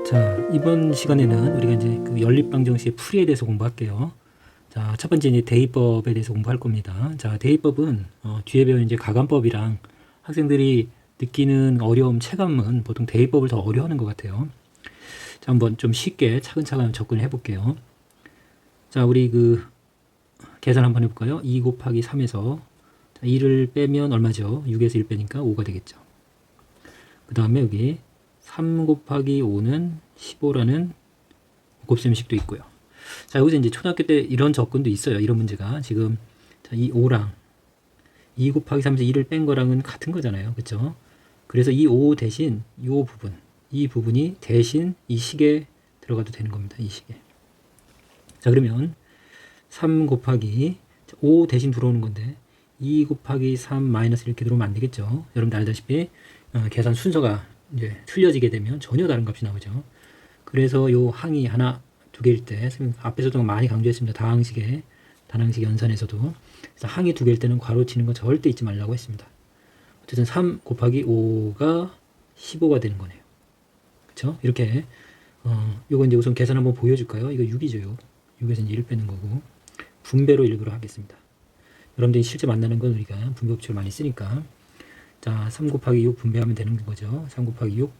자, 이번 시간에는 우리가 이제 그 연립방정식의 풀이에 대해서 공부할게요. 자, 첫 번째 이제 대입법에 대해서 공부할 겁니다. 자, 대입법은 뒤에 배운 이제 가관법이랑 학생들이 느끼는 어려움, 체감은 보통 대입법을 더 어려워하는 것 같아요. 자, 한번 좀 쉽게 차근차근 접근해 볼게요. 자, 우리 그 계산 한번 해볼까요? 2 곱하기 3에서 2를 빼면 얼마죠? 6에서 1 빼니까 5가 되겠죠. 그 다음에 여기 3 곱하기 5는 15라는 곱셈식도 있고요. 자, 여기서 이제 초등학교 때 이런 접근도 있어요. 이런 문제가. 지금 이 5랑 2 곱하기 3에서 2를 뺀 거랑은 같은 거잖아요. 그쵸? 그래서 이 5 대신 이 부분이 대신 이 식에 들어가도 되는 겁니다. 이 식에. 자, 그러면 3 곱하기 5 대신 들어오는 건데 2 곱하기 3 마이너스 이렇게 들어오면 안 되겠죠. 여러분들 알다시피 계산 순서가 이제 틀려지게 되면 전혀 다른 값이 나오죠. 그래서 요 항이 하나, 두 개일 때, 선생님 앞에서도 많이 강조했습니다. 단항식 연산에서도. 그래서 항이 두 개일 때는 괄호 치는 거 절대 잊지 말라고 했습니다. 어쨌든 3 곱하기 5가 15가 되는 거네요. 그쵸? 이렇게, 요거 이제 우선 계산 한번 보여줄까요? 이거 6이죠, 6. 6에서 이제 1 빼는 거고. 분배로 일부러 하겠습니다. 여러분들이 실제 만나는 건 우리가 분배법칙을 많이 쓰니까. 자, 3 곱하기 6 분배하면 되는 거죠. 3 곱하기 6,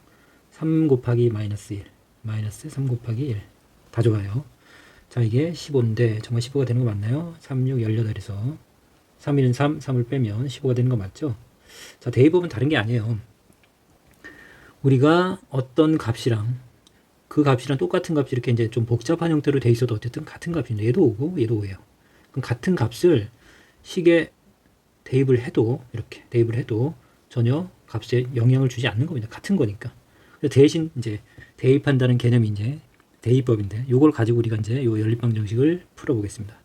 3 곱하기 마이너스 1, 마이너스 3 곱하기 1. 다 좋아요. 자, 이게 15인데 정말 15가 되는 거 맞나요? 3, 6, 18에서 3, 1은 3, 3을 빼면 15가 되는 거 맞죠? 자, 대입법은 다른 게 아니에요. 우리가 어떤 값이랑 그 값이랑 똑같은 값이 이렇게 이제 좀 복잡한 형태로 돼 있어도 어쨌든 같은 값인데 얘도 5고 얘도 5예요. 그럼 같은 값을 식에 대입을 해도 이렇게 대입을 해도 전혀 값에 영향을 주지 않는 겁니다. 같은 거니까. 대신 이제 대입한다는 개념이 이제 대입법인데 요걸 가지고 우리가 이제 요 연립방정식을 풀어보겠습니다.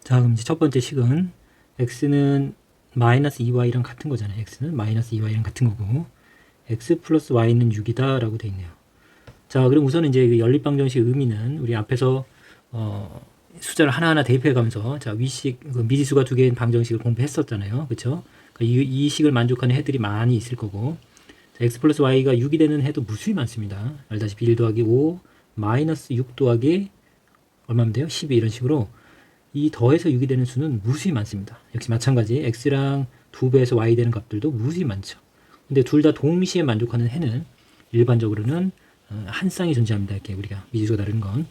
자, 그럼 이제 첫 번째 식은 x는 마이너스 2y랑 같은 거잖아요. x는 마이너스 2y랑 같은 거고 x 플러스 y는 6이다 라고 돼 있네요. 자, 그럼 우선 이제 연립방정식 의미는 우리 앞에서 숫자를 하나하나 대입해 가면서 자, 위식 그 미지수가 두 개인 방정식을 공부했었잖아요. 그렇죠? 이 식을 만족하는 해들이 많이 있을 거고 자, x 플러스 y가 6이 되는 해도 무수히 많습니다. 알다시피 1 더하기 5 마이너스 6 더하기 얼마면 돼요? 12 이런 식으로 이 더해서 6이 되는 수는 무수히 많습니다. 역시 마찬가지 x랑 2배에서 y 되는 값들도 무수히 많죠. 근데 둘 다 동시에 만족하는 해는 일반적으로는 한 쌍이 존재합니다. 이렇게 우리가 미지수가 다른 건.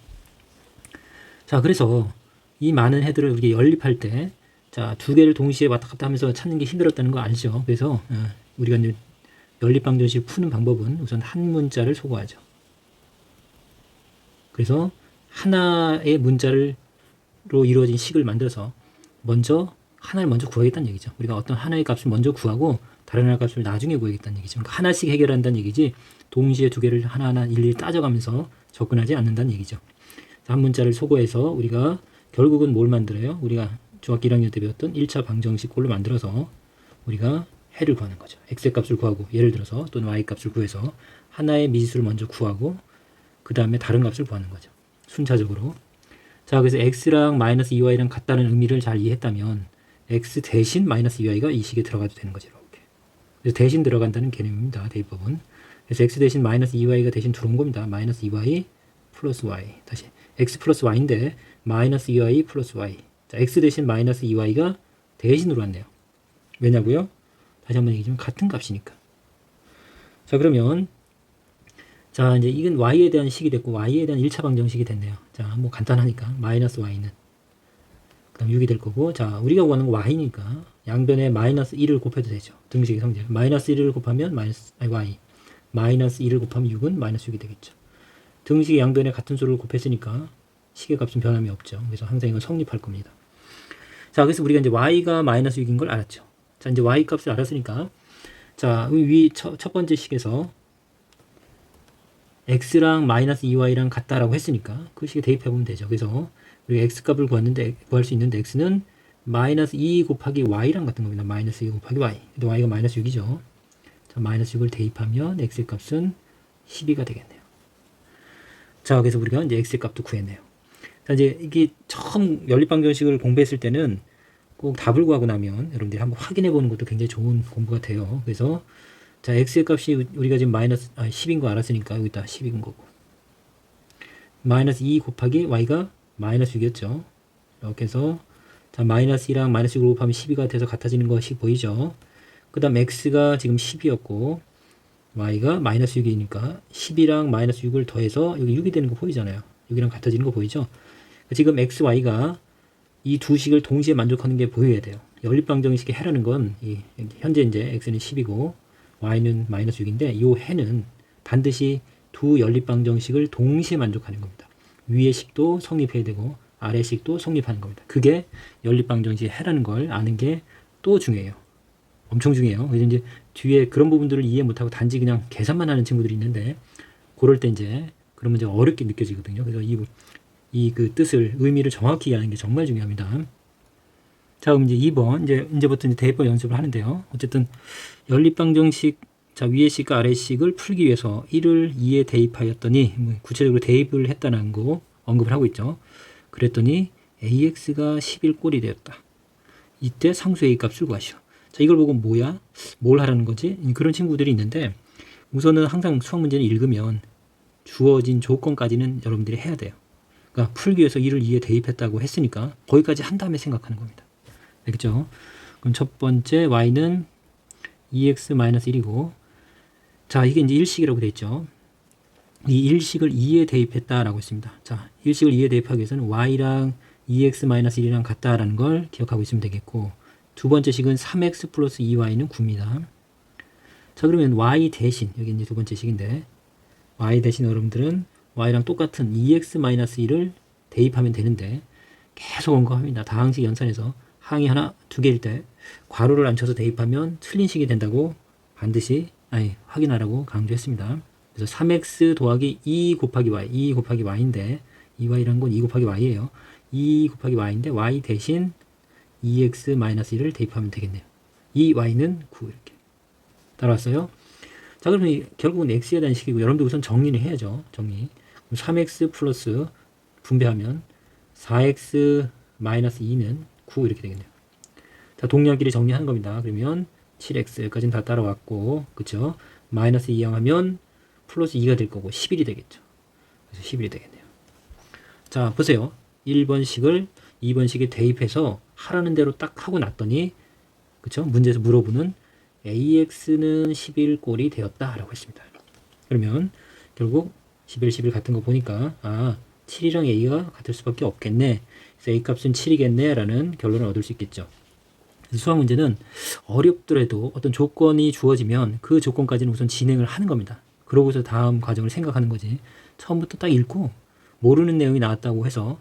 자, 그래서 이 많은 해들을 우리가 연립할 때 자, 두 개를 동시에 왔다 갔다 하면서 찾는 게 힘들었다는 거 알죠? 그래서 우리가 이제 연립방정식 푸는 방법은 우선 한 문자를 소거하죠. 그래서 하나의 문자로 이루어진 식을 만들어서 하나를 먼저 구하겠다는 얘기죠. 우리가 어떤 하나의 값을 먼저 구하고 다른 하나의 값을 나중에 구하겠다는 얘기죠. 그러니까 하나씩 해결한다는 얘기지 동시에 두 개를 하나하나 일일이 따져가면서 접근하지 않는다는 얘기죠. 한 문자를 소거해서 우리가 결국은 뭘 만들어요? 우리가 중학교 1학년 때 배웠던 1차 방정식 꼴로 만들어서 우리가 해를 구하는 거죠. x의 값을 구하고 예를 들어서 또는 y 값을 구해서 하나의 미지수를 먼저 구하고 그 다음에 다른 값을 구하는 거죠. 순차적으로. 자, 그래서 x랑 마이너스 2y랑 같다는 의미를 잘 이해했다면 x 대신 마이너스 2y가 이 식에 들어가도 되는 거죠. 이렇게. 그래서 대신 들어간다는 개념입니다. 대입법은. 그래서 x 대신 마이너스 2y가 대신 들어온 겁니다. 마이너스 2y 플러스 y. 다시 x 플러스 y인데 마이너스 2y 플러스 y. 자, x 대신 마이너스 2y가 대신으로 왔네요. 왜냐고요? 다시 한번 얘기하면 같은 값이니까. 자, 그러면 자, 이제 이건 y에 대한 식이 됐고 y에 대한 1차 방정식이 됐네요. 자, 뭐 간단하니까 마이너스 y는 그다음 6이 될 거고 자, 우리가 구하는 거 y니까 양변에 마이너스 1을 곱해도 되죠. 등식의 성질. 마이너스 1을 곱하면 y. 마이너스 1을 곱하면 6은 마이너스 6이 되겠죠. 등식의 양변에 같은 수를 곱했으니까 식의 값은 변함이 없죠. 그래서 항상 이건 성립할 겁니다. 자, 그래서 우리가 이제 y가 마이너스 6인 걸 알았죠. 자, 이제 y 값을 알았으니까 자, 위 첫 번째 식에서 x랑 마이너스 2y랑 같다라고 했으니까 그 식에 대입해 보면 되죠. 그래서 우리가 x 값을 구할 수 있는데 x는 마이너스 2 곱하기 y랑 같은 겁니다. 마이너스 2 곱하기 y. 근데 y가 마이너스 6이죠. 자, 마이너스 6을 대입하면 x의 값은 12가 되겠네요. 자, 그래서 우리가 이제 x의 값도 구했네요. 자, 이제 이게 처음 연립방정식을 공부했을 때는 꼭 답을 구하고 나면 여러분들이 한번 확인해 보는 것도 굉장히 좋은 공부가 돼요. 그래서 자, x의 값이 우리가 지금 마이너스 10인 거 알았으니까 여기다 10인 거고. 마이너스 2 곱하기 y가 마이너스 6이었죠. 이렇게 해서 자, 마이너스 2랑 마이너스 6을 곱하면 12가 돼서 같아지는 것이 보이죠. 그 다음 x가 지금 10이었고 y가 마이너스 6이니까 10이랑 마이너스 6을 더해서 여기 6이 되는 거 보이잖아요. 6이랑 같아지는 거 보이죠. 지금 x, y가 이 두 식을 동시에 만족하는 게 보여야 돼요. 연립방정식의 해라는 건 현재 이제 x는 10이고 y는 마이너스 6인데 이 해는 반드시 두 연립방정식을 동시에 만족하는 겁니다. 위의 식도 성립해야 되고 아래 식도 성립하는 겁니다. 그게 연립방정식의 해라는 걸 아는 게 또 중요해요. 엄청 중요해요. 그래서 이제 뒤에 그런 부분들을 이해 못하고 단지 그냥 계산만 하는 친구들이 있는데 그럴 때 이제 그런 문제가 어렵게 느껴지거든요. 그래서 이 그 뜻을 의미를 정확히 이해하는 게 정말 중요합니다. 자, 그럼 이제 2번 이제부터 이제 대입법 연습을 하는데요. 어쨌든 연립방정식 자, 위의 식과 아래 식을 풀기 위해서 1을 2에 대입하였더니 구체적으로 대입을 했다는 거 언급을 하고 있죠. 그랬더니 AX가 11꼴이 되었다. 이때 상수 A 값을 구하시오. 자, 이걸 보고 뭐야? 뭘 하라는 거지? 그런 친구들이 있는데 우선은 항상 수학 문제는 읽으면 주어진 조건까지는 여러분들이 해야 돼요. 그러니까 풀기 위해서 1을 2에 대입했다고 했으니까 거기까지 한 다음에 생각하는 겁니다. 알겠죠? 그럼 첫 번째 y는 2x-1이고 자, 이게 이제 일식이라고 되어 있죠. 이 일식을 2에 대입했다라고 했습니다. 자, 일식을 2에 대입하기 위해서는 y랑 2x-1이랑 같다라는 걸 기억하고 있으면 되겠고 두 번째 식은 3x 플러스 2y는 9입니다. 자, 그러면 y 대신 여기 이제 두 번째 식인데 y 대신 여러분들은 y랑 똑같은 2x-1을 대입하면 되는데 계속 언급합니다. 다항식 연산에서 항이 하나, 두 개일 때 괄호를 안 쳐서 대입하면 틀린 식이 된다고 반드시 확인하라고 강조했습니다. 그래서 3x 더하기 2 곱하기 y, 2 곱하기 y인데 2y라는 건 2 곱하기 y예요. 2 곱하기 y인데 y 대신 2x-1을 대입하면 되겠네요. 이 y는 9 이렇게 따라왔어요. 자, 그러면 결국은 x에 대한 식이고 여러분들 우선 정리를 해야죠. 정리. 3x 플러스 분배하면 4x-2는 9 이렇게 되겠네요. 자, 동량끼리 정리하는 겁니다. 그러면 7x까지는 다 따라왔고 그쵸? 마이너스 2 하면 플러스 2가 될 거고 11이 되겠죠. 그래서 11이 되겠네요. 자, 보세요. 1번식을 2번식에 대입해서 하라는 대로 딱 하고 났더니 그쵸? 문제에서 물어보는 AX는 11꼴이 되었다라고 했습니다. 그러면 결국 11, 11 같은 거 보니까 7이랑 A가 같을 수밖에 없겠네. 그래서 A 값은 7이겠네 라는 결론을 얻을 수 있겠죠. 수학 문제는 어렵더라도 어떤 조건이 주어지면 그 조건까지는 우선 진행을 하는 겁니다. 그러고서 다음 과정을 생각하는 거지. 처음부터 딱 읽고 모르는 내용이 나왔다고 해서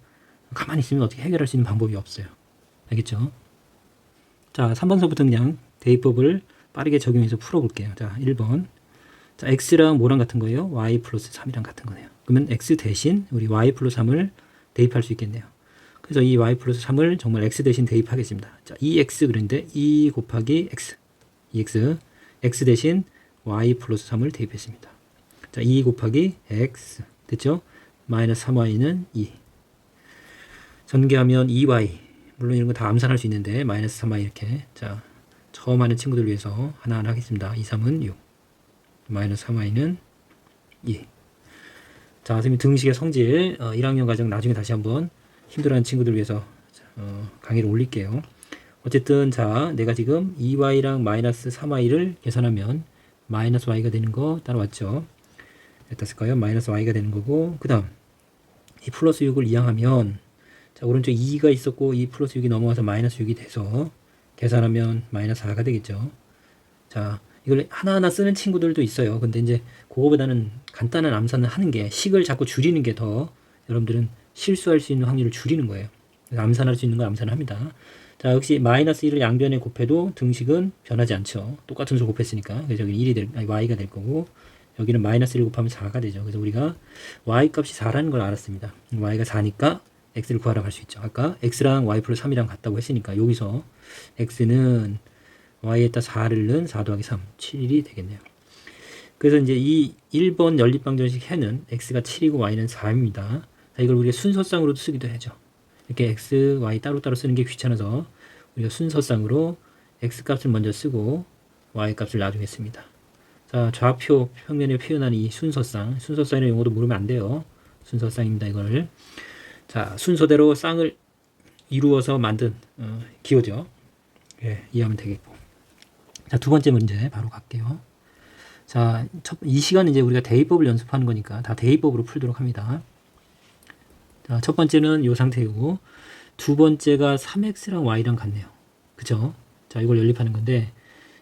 가만히 있으면 어떻게 해결할 수 있는 방법이 없어요. 알겠죠? 자, 3번서부터 그냥 대입법을 빠르게 적용해서 풀어볼게요. 자, 1번. 자, x랑 뭐랑 같은 거예요? y 플러스 3이랑 같은 거네요. 그러면 x 대신 우리 y 플러스 3을 대입할 수 있겠네요. 그래서 이 y 플러스 3을 정말 x 대신 대입하겠습니다. 자, 2x 그런데 2 곱하기 x. 2x. x 대신 y 플러스 3을 대입했습니다. 자, 2 곱하기 x. 됐죠? 마이너스 3y는 2. 전개하면 2y. 물론 이런 거 다 암산할 수 있는데 마이너스 3y 이렇게. 자, 처음 하는 친구들 위해서 하나하나 하겠습니다. 2, 3은 6. 마이너스 3y는 2. 자, 선생님 등식의 성질 1학년 과정 나중에 다시 한번 힘들어하는 친구들 위해서 강의를 올릴게요. 어쨌든 자, 내가 지금 2y랑 마이너스 3y를 계산하면 마이너스 y가 되는 거 따라왔죠. 어땠을까요? 마이너스 y가 되는 거고 그 다음 이 플러스 6을 이항하면 자, 오른쪽 2가 있었고 이 플러스 6이 넘어가서 마이너스 6이 돼서 계산하면 마이너스 4가 되겠죠. 자, 이걸 하나하나 쓰는 친구들도 있어요. 근데 이제 그거보다는 간단한 암산을 하는 게 식을 자꾸 줄이는 게 더 여러분들은 실수할 수 있는 확률을 줄이는 거예요. 그래서 암산할 수 있는 거 암산을 합니다. 자, 역시 마이너스 1을 양변에 곱해도 등식은 변하지 않죠. 똑같은 수 곱했으니까. 그래서 여기는 y가 될 거고 여기는 마이너스 1 곱하면 4가 되죠. 그래서 우리가 y 값이 4라는 걸 알았습니다. y가 4니까 x를 구하라고 할 수 있죠. 아까 x랑 y 플러스 3이랑 같다고 했으니까 여기서 x는 y에다 4를 넣은 4 더하기 3, 7이 되겠네요. 그래서 이제 이 1번 연립방정식 해는 x가 7이고 y는 4입니다. 자, 이걸 우리가 순서상으로도 쓰기도 하죠. 이렇게 x, y 따로따로 쓰는 게 귀찮아서 우리가 순서상으로 x 값을 먼저 쓰고 y 값을 나중에 씁니다. 자, 좌표 평면에 표현하는 이 순서쌍이라는 용어도 모르면 안 돼요. 순서쌍입니다. 이걸. 자, 순서대로 쌍을 이루어서 만든 기호죠. 예, 이해하면 되겠고. 자, 두 번째 문제 바로 갈게요. 자, 이 시간은 이제 우리가 대입법을 연습하는 거니까 다 대입법으로 풀도록 합니다. 자, 첫 번째는 이 상태이고, 두 번째가 3x랑 y랑 같네요. 그죠? 자, 이걸 연립하는 건데,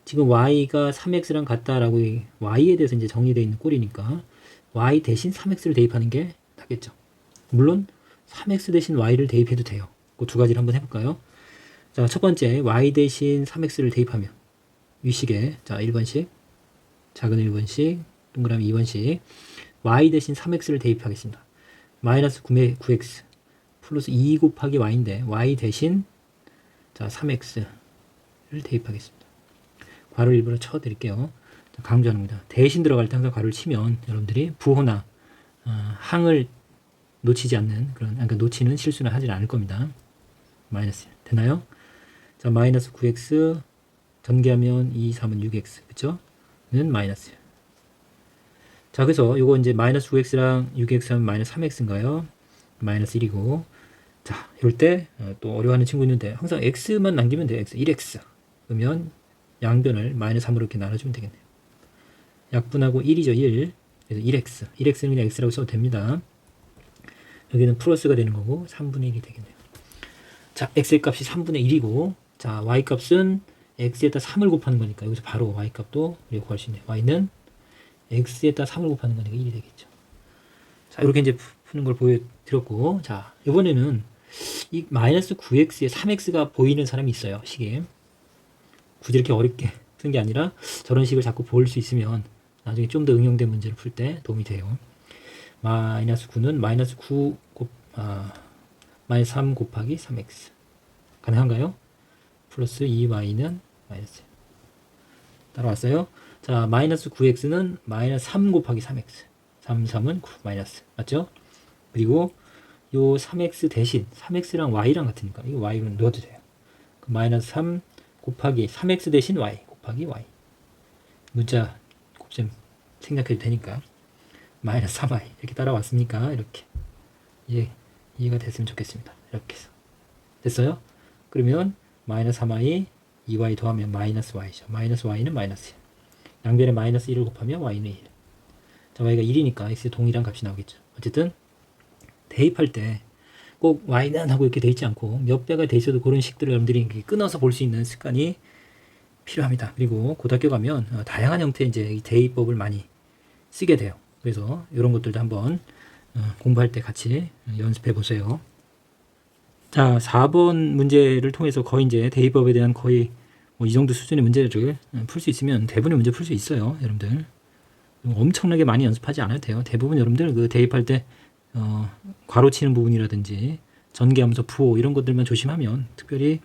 지금 y가 3x랑 같다라고 y에 대해서 이제 정리되어 있는 꼴이니까, y 대신 3x를 대입하는 게 낫겠죠. 물론, 3x 대신 y를 대입해도 돼요. 그 두 가지를 한번 해볼까요? 자, 첫 번째, y 대신 3x를 대입하면, 위식에, 자, 1번씩, 작은 1번씩, 동그라미 2번씩, y 대신 3x를 대입하겠습니다. 마이너스 9x 플러스 2 곱하기 y인데 y 대신 자 3x를 대입하겠습니다. 괄호를 일부러 쳐드릴게요. 강조하는 겁니다. 대신 들어갈 때 항상 괄호를 치면 여러분들이 부호나 항을 놓치지 않는 그러니까 놓치는 실수는 하지 않을 겁니다. 마이너스 되나요? 자 마이너스 9x 전개하면 2, 3은 6x 그쵸? 는 마이너스 자, 그래서 요거 이제 마이너스 9x랑 6x 하면 마이너스 3x인가요? 마이너스 1이고. 자, 이럴 때 또 어려워하는 친구 있는데 항상 x만 남기면 돼요. x 1x. 그러면 양변을 마이너스 3으로 이렇게 나눠주면 되겠네요. 약분하고 1이죠. 1. 그래서 1x. 1x는 그냥 x라고 써도 됩니다. 여기는 플러스가 되는 거고 3분의 1이 되겠네요. 자, x의 값이 3분의 1이고 자, y 값은 x에다 3을 곱하는 거니까 여기서 바로 y 값도 우리가 구할 수 있네요. y는 x에다 3을 곱하는 거니까 1이 되겠죠. 자, 이렇게 이제 푸는 걸 보여드렸고, 자, 이번에는 이 마이너스 9x에 3x가 보이는 사람이 있어요, 식에. 굳이 이렇게 어렵게 쓴 게 아니라 저런 식을 자꾸 볼 수 있으면 나중에 좀 더 응용된 문제를 풀 때 도움이 돼요. 마이너스 9는 마이너스 3 곱하기 3x. 가능한가요? 플러스 2y는 마이너스. 따라왔어요? 자, 마이너스 9x는 마이너스 3 곱하기 3x. 3, 3은 9, 마이너스. 맞죠? 그리고 요 3x 대신 3x랑 y랑 같으니까 이거 y는 넣어도 돼요. 그 마이너스 3 곱하기 3x 대신 y 곱하기 y. 문자 곱셈 생략해도 되니까 마이너스 3y 이렇게 따라왔으니까 이렇게 이해가 됐으면 좋겠습니다. 이렇게 해서 됐어요? 그러면 마이너스 3y 2y 더하면 마이너스 y죠. 마이너스 y는 마이너스 1. 양변에 마이너스 1을 곱하면 y는 1. 자, y가 1이니까 x의 동일한 값이 나오겠죠. 어쨌든 대입할 때 꼭 y는 하고 이렇게 돼 있지 않고 몇 배가 돼 있어도 그런 식들을 여러분들이 끊어서 볼 수 있는 습관이 필요합니다. 그리고 고등학교 가면 다양한 형태의 이제 이 대입법을 많이 쓰게 돼요. 그래서 이런 것들도 한번 공부할 때 같이 연습해 보세요. 자, 4번 문제를 통해서 거의 이제 대입법에 대한 거의 뭐 이 정도 수준의 문제를 풀 수 있으면 대부분의 문제 풀 수 있어요, 여러분들. 엄청나게 많이 연습하지 않아도 돼요. 대부분 여러분들 그 대입할 때 괄호 치는 부분이라든지 전개하면서 부호 이런 것들만 조심하면 특별히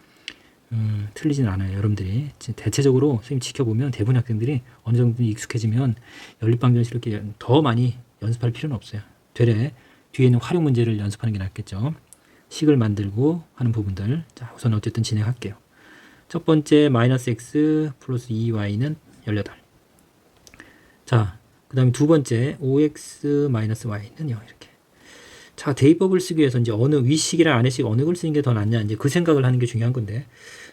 틀리지는 않아요. 여러분들이 대체적으로 선생님 지켜보면 대부분 학생들이 어느 정도 익숙해지면 연립방정식 이렇게 더 많이 연습할 필요는 없어요. 되레 뒤에 있는 활용 문제를 연습하는 게 낫겠죠. 식을 만들고 하는 부분들. 자, 우선 어쨌든 진행할게요. 첫 번째 마이너스 x 플러스 2y는 18. 자, 그 다음에 두 번째 5x 마이너스 y는 0 이렇게. 자, 대입법을 쓰기 위해서 이제 어느 위식이랑 아래식 어느 걸 쓰는 게 더 낫냐 이제 그 생각을 하는 게 중요한 건데.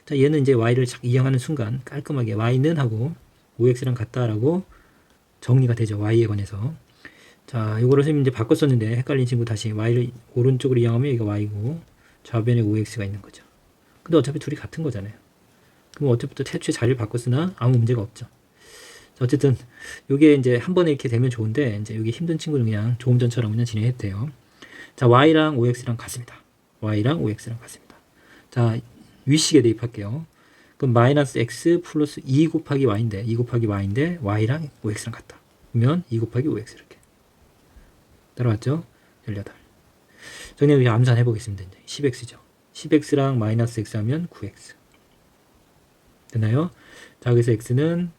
자, 얘는 이제 y를 이용하는 순간 깔끔하게 y는 하고 5x랑 같다라고 정리가 되죠. y에 관해서. 자, 이거를 선생님 이제 바꿨었는데 헷갈린 친구 다시 y를 오른쪽으로 이용하면 이거 y고 좌변에 5x가 있는 거죠. 근데 어차피 둘이 같은 거잖아요. 그럼 어차피 태초에 자리를 바꿨으나 아무 문제가 없죠. 자, 어쨌든 요게 이제 한 번에 이렇게 되면 좋은데 이제 여기 힘든 친구는 그냥 조금 전처럼 그냥 진행해도 돼요. 자, y랑 5x랑 같습니다. y랑 5x랑 같습니다. 자, 위식에 대입할게요. 그럼 마이너스 x 플러스 2 곱하기 y인데 2 곱하기 y인데 y랑 5x랑 같다. 그러면 2 곱하기 5x 이렇게. 따라왔죠? 18. 정리해 그냥 암산해 보겠습니다. 이제 10x죠. 10x랑 마이너스 x 하면 9x. 됐나요? 자, 그래서 x는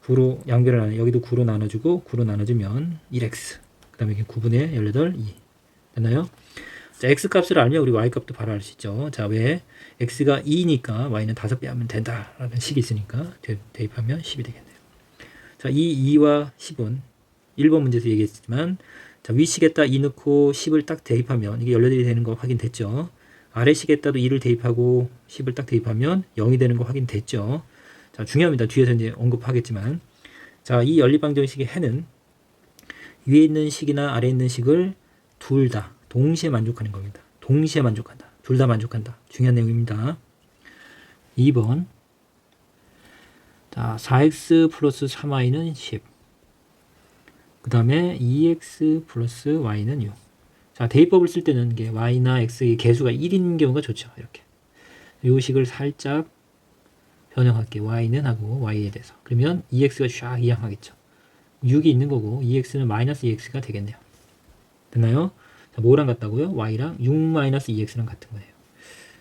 9로 양변을 나눠 여기도 9로 나눠주고 9로 나눠주면 1x. 그 다음에 여기 9분의 18, 2. 됐나요? 자, x 값을 알면 우리 y 값도 바로 알 수 있죠. 자, 왜? x가 2니까 y는 5배 하면 된다라는 식이 있으니까 대입하면 10이 되겠네요. 자, 이 2와 10은 1번 문제에서 얘기했지만, 자, 위식에다 2 넣고 10을 딱 대입하면 이게 연료들이 되는 거 확인됐죠. 아래식에다도 2를 대입하고 10을 딱 대입하면 0이 되는 거 확인됐죠. 자, 중요합니다. 뒤에서 이제 언급하겠지만, 자, 이 연립방정식의 해는 위에 있는 식이나 아래에 있는 식을 둘 다 동시에 만족하는 겁니다. 동시에 만족한다. 둘 다 만족한다. 중요한 내용입니다. 2번. 자, 4x 플러스 3y는 10. 그 다음에 2x 플러스 y는 6. 자, 대입법을 쓸 때는 이게 y나 x의 개수가 1인 경우가 좋죠. 이렇게. 요 식을 살짝 변형할게. y는 하고 y에 대해서. 그러면 2x가 샥 이항하겠죠. 6이 있는 거고 2x는 마이너스 2x가 되겠네요. 됐나요? 자, 뭐랑 같다고요? y랑 6 마이너스 2x랑 같은 거예요.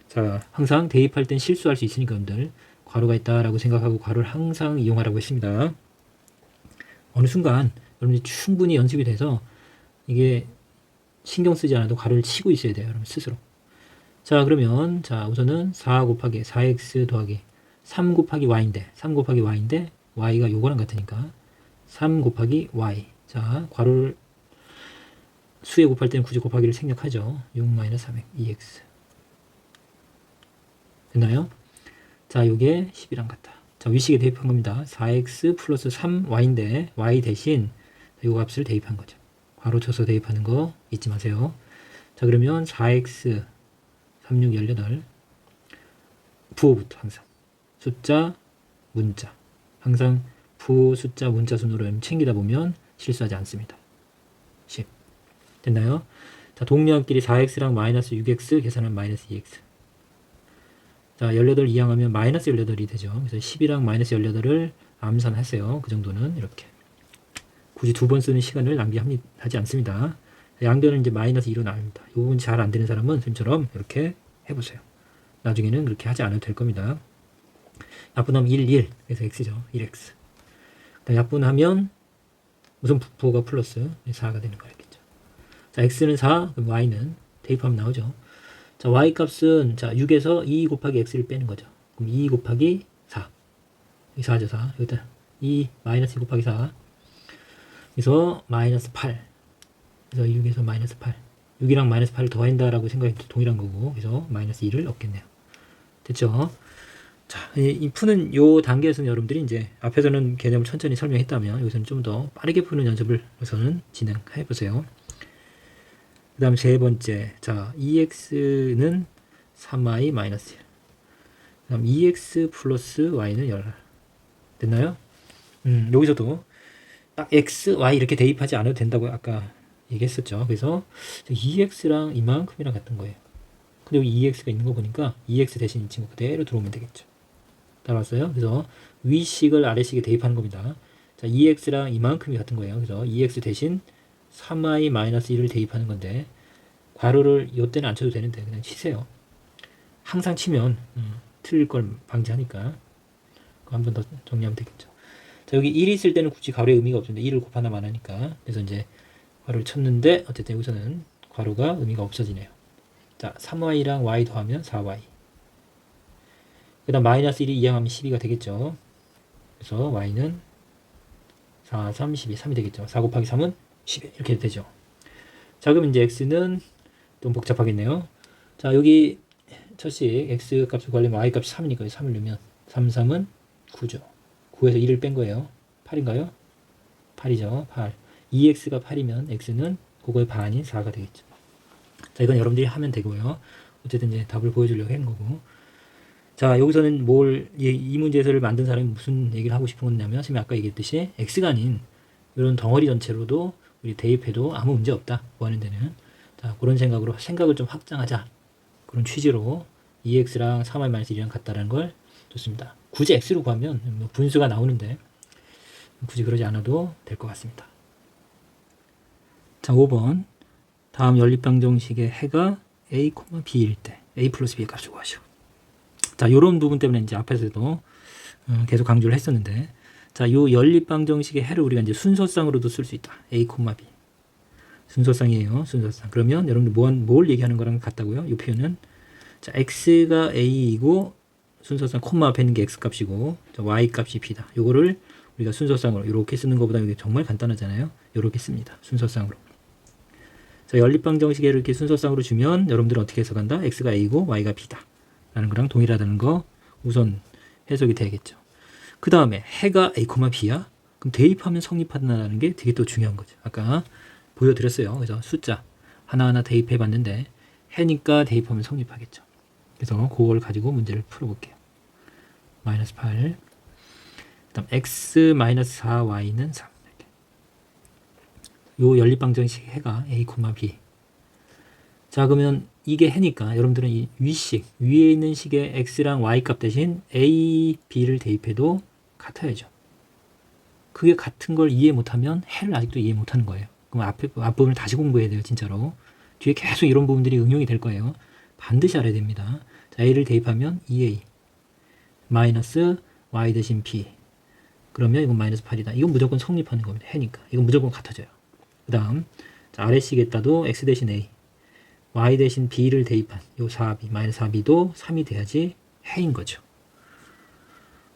자, 항상 대입할 땐 실수할 수 있으니까 여러분들 괄호가 있다라고 생각하고 괄호를 항상 이용하라고 했습니다. 어느 순간 여러분이 충분히 연습이 돼서 이게 신경 쓰지 않아도 괄호를 치고 있어야 돼요. 여러분 스스로. 자, 그러면 자, 우선은 4 곱하기 4x 더하기 3 곱하기 y인데 3 곱하기 y인데 y가 요거랑 같으니까 3 곱하기 y. 자, 괄호를 수에 곱할 때는 굳이 곱하기를 생략하죠. 6 마이너스 3x 2x. 됐나요? 자, 요게 10이랑 같다. 자, 위식에 대입한 겁니다. 4x 플러스 3y인데 y 대신 요 값을 대입한 거죠. 괄호 쳐서 대입하는 거 잊지 마세요. 자, 그러면 4x 36 18 부호부터 항상 숫자 문자 항상 부호 숫자 문자 순으로 챙기다 보면 실수하지 않습니다. 10 됐나요? 자, 동량끼리 4x랑 마이너스 6x 계산하면 마이너스 2x. 자, 18 이항하면 마이너스 18이 되죠. 그래서 10이랑 마이너스 18을 암산하세요. 그 정도는 이렇게. 굳이 두 번 쓰는 시간을 낭비하지 않습니다. 양변은 이제 마이너스 2로 나옵니다. 이 부분 잘 안 되는 사람은 선생님처럼 이렇게 해보세요. 나중에는 그렇게 하지 않아도 될 겁니다. 약분하면 1. 그래서 x죠. 1x. 약분하면 무슨 부호가 플러스 4가 되는 거겠죠. 자, x는 4, 그럼 y는 대입하면 나오죠. 자, y 값은 자 6에서 2 곱하기 x를 빼는 거죠. 그럼 2 곱하기 4. 여기 4죠, 4. 여기다 2 마이너스 2 곱하기 4. 그래서 마이너스 8. 그래서 6에서 마이너스 8. 6이랑 마이너스 8을 더한다라고 생각해도 동일한 거고, 그래서 마이너스 2를 얻겠네요. 됐죠? 자, 이 푸는 요 단계에서는 여러분들이 이제 앞에서는 개념을 천천히 설명했다면 여기서는 좀 더 빠르게 푸는 연습을 우선은 진행해 보세요. 그 다음 세 번째. 자, 2x는 3y 마이너스 1. 그 다음 2x 플러스 y는 11. 됐나요? 여기서도 딱 x, y 이렇게 대입하지 않아도 된다고 아까 얘기했었죠. 그래서 2x랑 이만큼이랑 같은 거예요. 근데 여기 2x가 있는 거 보니까 2x 대신 이 친구 그대로 들어오면 되겠죠. 따라왔어요? 그래서 위식을 아래식에 대입하는 겁니다. 자, 2x랑 이만큼이 같은 거예요. 그래서 2x 대신 3y 마이너스 1을 대입하는 건데 괄호를 이때는 안 쳐도 되는데 그냥 치세요. 항상 치면 틀릴 걸 방지하니까 그거 한 번 더 정리하면 되겠죠. 자, 여기 1이 있을 때는 굳이 괄호의 의미가 없는데 1을 곱하나 마나니까 그래서 이제 괄호를 쳤는데 어쨌든 여기서는 괄호가 의미가 없어지네요. 자, 3y랑 y 더하면 4y. 그 다음 마이너스 1이 이항하면 12가 되겠죠. 그래서 y는 4, 3, 12, 3이 되겠죠. 4 곱하기 3은 11 이렇게 되죠. 자, 그럼 이제 x는 좀 복잡하겠네요. 자, 여기 첫식 x 값을 구하려면 y 값이 3이니까 3을 넣으면 3, 3은 9죠. 9에서 1을 뺀 거예요. 8인가요? 8이죠. 8. 2x가 8이면 x는 그거의 반인 4가 되겠죠. 자, 이건 여러분들이 하면 되고요. 어쨌든 이제 답을 보여주려고 한 거고. 자, 여기서는 이 문제에서를 만든 사람이 무슨 얘기를 하고 싶은 거냐면, 선생님이 아까 얘기했듯이 x가 아닌 이런 덩어리 전체로도 우리 대입해도 아무 문제 없다. 구하는 데는. 자, 그런 생각으로 생각을 좀 확장하자. 그런 취지로 2x랑 3y-1이랑 같다라는 걸 줬습니다. 굳이 x로 구하면 뭐 분수가 나오는데 굳이 그러지 않아도 될 것 같습니다. 자, 5번. 다음 연립방정식의 해가 a, b일 때 a 플러스 b의 값을 구하시오. 자, 요런 부분 때문에 이제 앞에서도 계속 강조를 했었는데, 자, 요 연립방정식의 해를 우리가 이제 순서상으로도 쓸 수 있다. a, b. 순서상이에요. 순서상. 그러면 여러분들 뭘 얘기하는 거랑 같다고요? 이 표현은 자, x가 a이고 순서상 콤마 앞에 있는 게 x 값이고 자, y 값이 b다. 요거를 우리가 순서상으로 이렇게 쓰는 것보다 이게 정말 간단하잖아요. 이렇게 씁니다. 순서상으로. 자, 연립방정식에 이렇게 순서상으로 주면 여러분들은 어떻게 해석한다? x가 a고 y가 b다 라는 거랑 동일하다는 거 우선 해석이 되겠죠. 그 다음에 해가 a, b야? 그럼 대입하면 성립한다는 게 되게 또 중요한 거죠. 아까 보여드렸어요. 그래서 숫자 하나하나 대입해 봤는데 해니까 대입하면 성립하겠죠. 그래서 그걸 가지고 문제를 풀어볼게요. 마이너스 8. 그 다음 x 마이너스 4y는 3. 요 연립방정식 해가 a, b. 자, 그러면 이게 해니까 여러분들은 이 위식, 위에 있는 식의 x랑 y 값 대신 a, b를 대입해도 같아야죠. 그게 같은 걸 이해 못하면 해를 아직도 이해 못하는 거예요. 그럼 앞부분을 다시 공부해야 돼요, 진짜로. 뒤에 계속 이런 부분들이 응용이 될 거예요. 반드시 알아야 됩니다. 자, a를 대입하면 2a 마이너스 y 대신 b. 그러면 이건 마이너스 8이다. 이건 무조건 성립하는 겁니다. 해니까. 이건 무조건 같아져요. 그 다음, 아래식에다도 x 대신 a, y 대신 b를 대입한 요 4b, 마이너스 4b도 3이 돼야지 해인 거죠.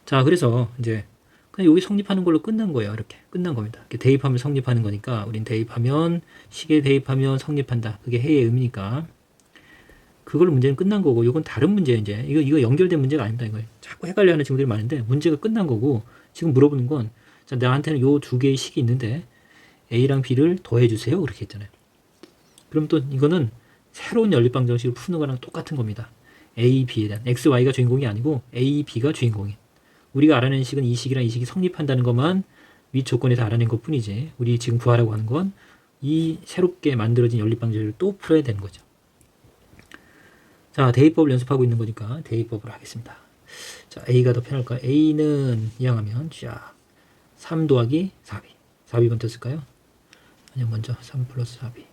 자, 그래서 이제 그냥 여기 성립하는 걸로 끝난 거예요. 이렇게 끝난 겁니다. 이렇게 대입하면 성립하는 거니까 우린 대입하면 식에 대입하면 성립한다. 그게 해의 의미니까 그걸로 문제는 끝난 거고, 이건 다른 문제예요. 이제 이거 연결된 문제가 아닙니다. 이거 자꾸 헷갈려하는 친구들이 많은데 문제가 끝난 거고, 지금 물어보는 건 자, 나한테는 요 두 개의 식이 있는데 a랑 b를 더해 주세요. 그렇게 했잖아요. 그럼 또 이거는 새로운 연립방정식을 푸는 거랑 똑같은 겁니다. a, b에 대한 x, y가 주인공이 아니고 a, b가 주인공인. 우리가 알아낸 식은 이 식이랑 이 식이 성립한다는 것만 윗 조건에서 알아낸 것 뿐이지, 우리 지금 구하라고 하는 건 이 새롭게 만들어진 연립방정식을 또 풀어야 되는 거죠. 자, 대입법을 연습하고 있는 거니까 대입법으로 하겠습니다. 자, a가 더 편할까요? a는 이항하면 자, 3 더하기 4b. 4b 먼저 쓸까요? 아니면 먼저 3 플러스 4b.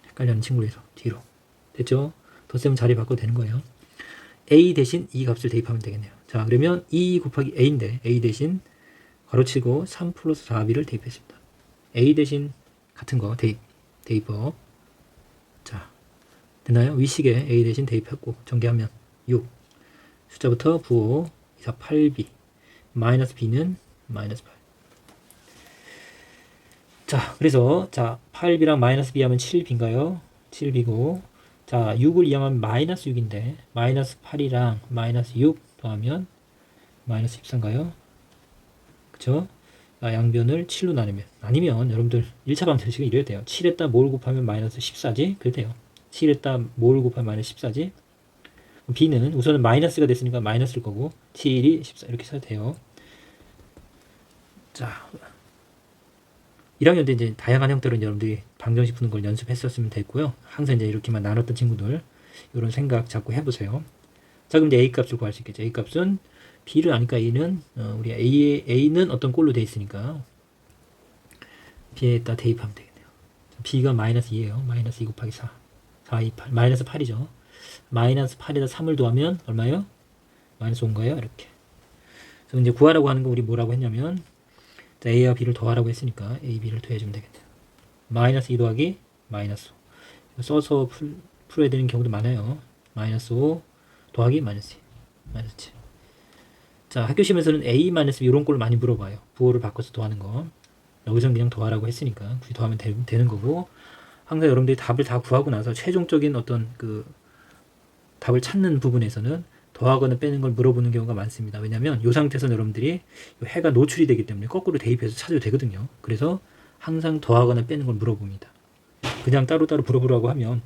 헷갈려하는 친구에서 뒤로. 됐죠? 덧셈은 자리 바꿔도 되는 거예요. a 대신 이 값을 대입하면 되겠네요. 자, 그러면 2 곱하기 a인데 a 대신 괄호치고 3 플러스 4b를 대입했습니다. a 대신 같은 거 대입법. 자, 됐나요? 위식에 a 대신 대입했고 전개하면 6. 숫자부터 부호 2, 4, 8b. 마이너스 b는 마이너스 8. 자, 그래서 자, 8b랑 마이너스 b 하면 7b인가요? 7b고, 자, 6을 이항하면 마이너스 6인데 마이너스 8이랑 마이너스 6 더하면 마이너스 14인가요? 그쵸? 자, 양변을 7로 나뉘면 여러분들 1차 방정식은 이래야 돼요. 7에다 뭘 곱하면 마이너스 14지? 그래야 돼요. 7에다 뭘 곱하면 마이너스 14지? b는 우선은 마이너스가 됐으니까 마이너스일 거고 7이 14 이렇게 써도 돼요. 자, 1학년 때 이제 다양한 형태로 여러분들이 방정식 푸는 걸 연습했었으면 됐고요. 항상 이제 이렇게만 나눴던 친구들 이런 생각 자꾸 해보세요. 자, 그럼 이제 a 값을 구할 수 있겠죠. a 값은 b를 아니까 a는 우리 a는 어떤 꼴로 돼 있으니까 b에다 대입하면 되겠네요. b가 마이너스 2예요. 마이너스 2 곱하기 4. 4, 2, 8. 마이너스 8이죠. 마이너스 8에다 3을 더하면 얼마예요? 마이너스 5인가요? 이렇게. 그래서 이제 구하라고 하는 거 우리 뭐라고 했냐면, 자, a와 b를 더하라고 했으니까 a, b를 더해주면 되겠네요. 마이너스 2 더하기 마이너스 5. 써서 풀어야 되는 경우도 많아요. 마이너스 5 더하기 마이너스 2. 마이너스 7. 자, 학교 시험에서는 a 마이너스 b 이런 꼴을 많이 물어봐요. 부호를 바꿔서 더하는 거. 여기서는 그냥 더하라고 했으니까 굳이 더하면 되는 거고, 항상 여러분들이 답을 다 구하고 나서 최종적인 어떤 그 답을 찾는 부분에서는 더하거나 빼는 걸 물어보는 경우가 많습니다. 왜냐하면 이 상태에서는 여러분들이 해가 노출이 되기 때문에 거꾸로 대입해서 찾아도 되거든요. 그래서 항상 더하거나 빼는 걸 물어봅니다. 그냥 따로따로 물어보라고 하면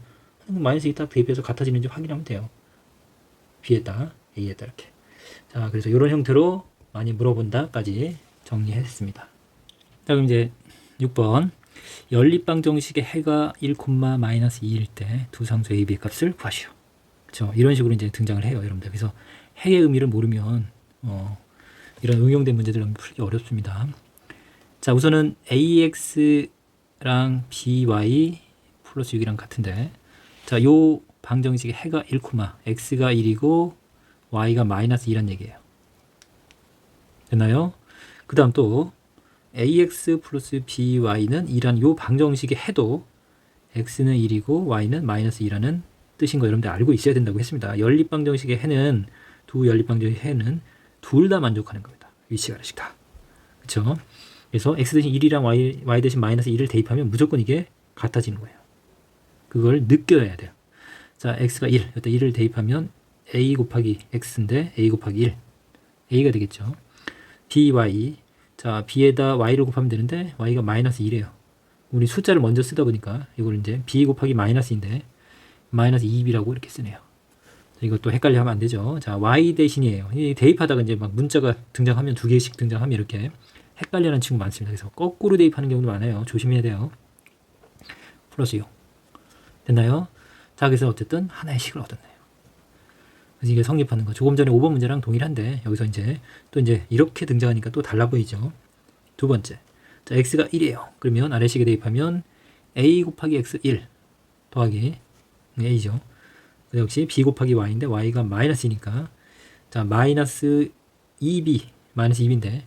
마이너스 2 딱 대입해서 같아지는지 확인하면 돼요. b에다 a에다 이렇게. 자, 그래서 이런 형태로 많이 물어본다까지 정리했습니다. 자, 그럼 이제 6번 연립방정식의 해가 1, 마이너스 2일 때 두 상수 a, b 값을 구하시오. 그렇죠? 이런 식으로 이제 등장을 해요, 여러분들. 그래서 해의 의미를 모르면 이런 응용된 문제들은 풀기 어렵습니다. 자, 우선은 ax랑 by 플러스 6이랑 같은데, 자, 요 방정식의 해가 1, x가 1이고 y가 마이너스 2란 얘기예요. 됐나요? 그 다음 또 ax 플러스 by는 2란 요 방정식의 해도 x는 1이고 y는 마이너스 2라는 뜻인 거 여러분들 알고 있어야 된다고 했습니다. 연립방정식의 해는 두 연립방정식의 해는 둘 다 만족하는 겁니다. 위치 가르식 다. 그쵸? 그래서 x 대신 1이랑 y 대신 마이너스 1을 대입하면 무조건 이게 같아지는 거예요. 그걸 느껴야 돼요. 자, x가 1, 여기다 1을 대입하면 a 곱하기 x인데 a 곱하기 1, a가 되겠죠. by, 자, b에다 y를 곱하면 되는데 y가 마이너스 1이에요. 우리 숫자를 먼저 쓰다 보니까 이걸 이제 b 곱하기 마이너스인데 마이너스 2b라고 이렇게 쓰네요. 이것도 헷갈려 하면 안 되죠. 자, y 대신이에요. 이 대입하다가 이제 막 문자가 등장하면 두 개씩 등장하면 이렇게 헷갈려하는 친구 많습니다. 그래서 거꾸로 대입하는 경우도 많아요. 조심해야 돼요. 플러스 6. 됐나요? 자, 그래서 어쨌든 하나의 식을 얻었네요. 그래서 이게 성립하는 거. 조금 전에 5번 문제랑 동일한데 여기서 이제 또 이제 이렇게 등장하니까 또 달라 보이죠. 두 번째. 자, x가 1이에요. 그러면 아래식에 대입하면 a 곱하기 x 1 더하기 a죠. 역시 b 곱하기 y인데 y가 마이너스니까 자, 마이너스 2b 마이너스 2b인데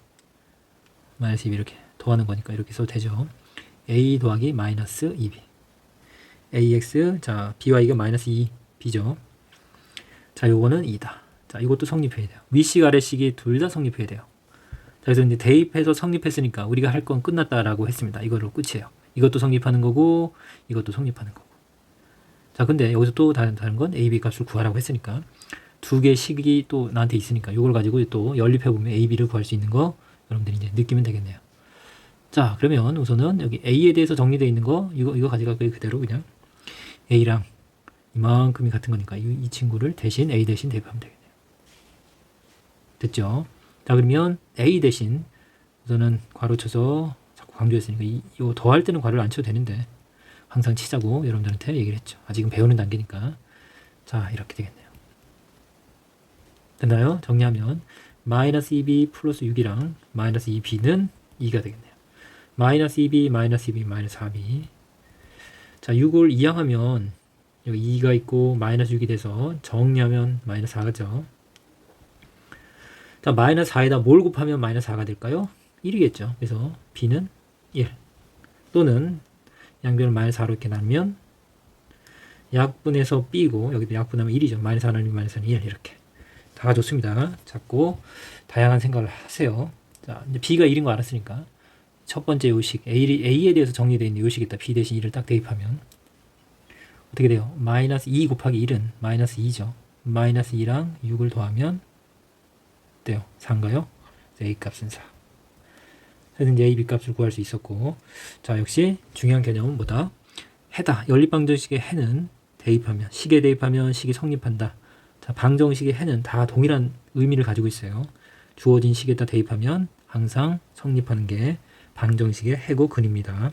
마이너스 2b 이렇게 더하는 거니까 이렇게 써도 되죠. a 더하기 마이너스 2b ax, 자, by가 마이너스 2b죠. 자, 요거는 2다. 자, 이것도 성립해야 돼요. 위식 아래식이 둘 다 성립해야 돼요. 자, 그래서 이제 대입해서 성립했으니까 우리가 할 건 끝났다라고 했습니다. 이거로 끝이에요. 이것도 성립하는 거고 이것도 성립하는 거고. 자, 근데 여기서 또 다른 건 a, b 값을 구하라고 했으니까 두 개의 식이 또 나한테 있으니까 이걸 가지고 또 연립해보면 a, b를 구할 수 있는 거 여러분들이 이제 느끼면 되겠네요. 자, 그러면 우선은 여기 a에 대해서 정리되어 있는 거 이거 가져갈게요. 그대로 그냥 a랑 이만큼이 같은 거니까 이 친구를 대신 a 대신 대입하면 되겠네요. 됐죠? 자, 그러면 a 대신 우선은 괄호 쳐서 자꾸 강조했으니까 이거 더할 때는 괄호를 안 쳐도 되는데 항상 치자고 여러분들한테 얘기를 했죠. 아직은 배우는 단계니까. 자, 이렇게 되겠네요. 됐나요? 정리하면 마이너스 2b 플러스 6이랑 마이너스 2b는 2가 되겠네요. 마이너스 2b 마이너스 2b 마이너스 4b. 자, 6을 이항하면 여기 2가 있고 마이너스 6이 돼서 정리하면 마이너스 4죠. 자, 마이너스 4에다 뭘 곱하면 마이너스 4가 될까요? 1이겠죠. 그래서 b는 1 또는 양변을 마이너스 4로 이렇게 나누면 약분해서 b고 여기도 약분하면 1이죠. 마이너스 4 나누면 마이너스 1 이렇게 다 좋습니다. 자꾸 다양한 생각을 하세요. 자, 이제 b가 1인 거 알았으니까 첫 번째 요식 a에 대해서 정리되어 있는 요식에다 b 대신 1을 딱 대입하면 어떻게 돼요? 마이너스 2 곱하기 1은 마이너스 2죠. 마이너스 2랑 6을 더하면 어때요? 4인가요? a 값은 4. 그래서 이제 a, b 값을 구할 수 있었고, 자, 역시 중요한 개념은 뭐다? 해다. 연립방정식의 해는 대입하면, 식에 대입하면 식이 성립한다. 자, 방정식의 해는 다 동일한 의미를 가지고 있어요. 주어진 식에다 대입하면 항상 성립하는 게 방정식의 해고 근입니다.